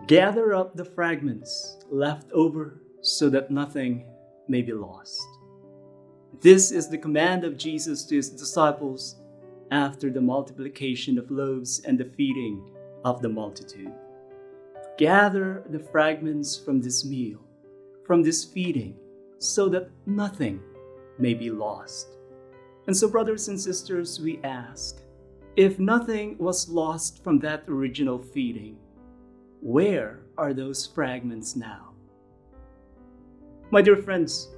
Gather up the fragments left over so that nothing may be lost. This is the command of Jesus to his disciples after the multiplication of loaves and the feeding of the multitude. Gather the fragments from this meal, from this feeding, so that nothing may be lost. And so, brothers and sisters, we ask, if nothing was lost from that original feeding, where are those fragments now? My dear friends,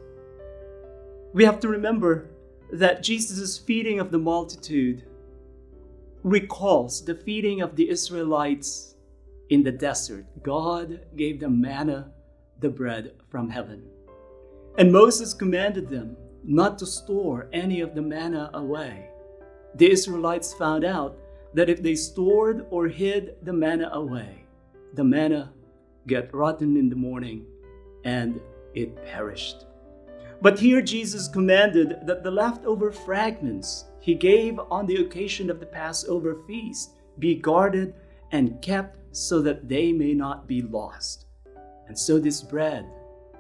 we have to remember that Jesus' feeding of the multitude recalls the feeding of the Israelites in the desert. God gave them manna, the bread from heaven. And Moses commanded them not to store any of the manna away. The Israelites found out that if they stored or hid the manna away, the manna got rotten in the morning and it perished. But here Jesus commanded that the leftover fragments he gave on the occasion of the Passover feast be guarded and kept so that they may not be lost. And so this bread,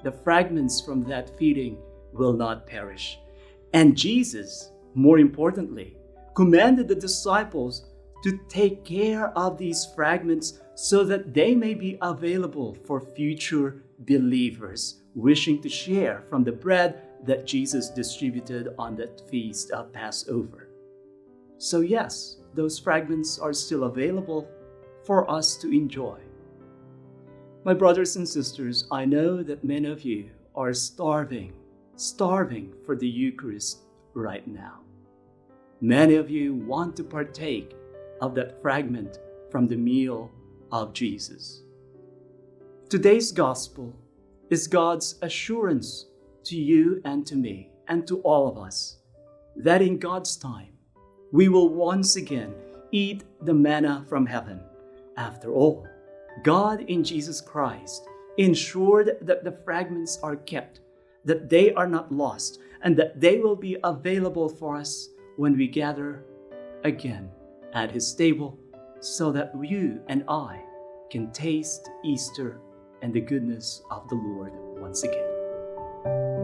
the fragments from that feeding, will not perish. And Jesus, more importantly, commanded the disciples to take care of these fragments so that they may be available for future believers wishing to share from the bread that Jesus distributed on that feast of Passover. So yes, those fragments are still available for us to enjoy. My brothers and sisters, I know that many of you are starving for the Eucharist right now. Many of you want to partake of that fragment from the meal of Jesus. Today's gospel is God's assurance to you and to me and to all of us that in God's time we will once again eat the manna from heaven. After all, God in Jesus Christ ensured that the fragments are kept, that they are not lost, and that they will be available for us when we gather again at his table, so that you and I can taste Easter and the goodness of the Lord once again.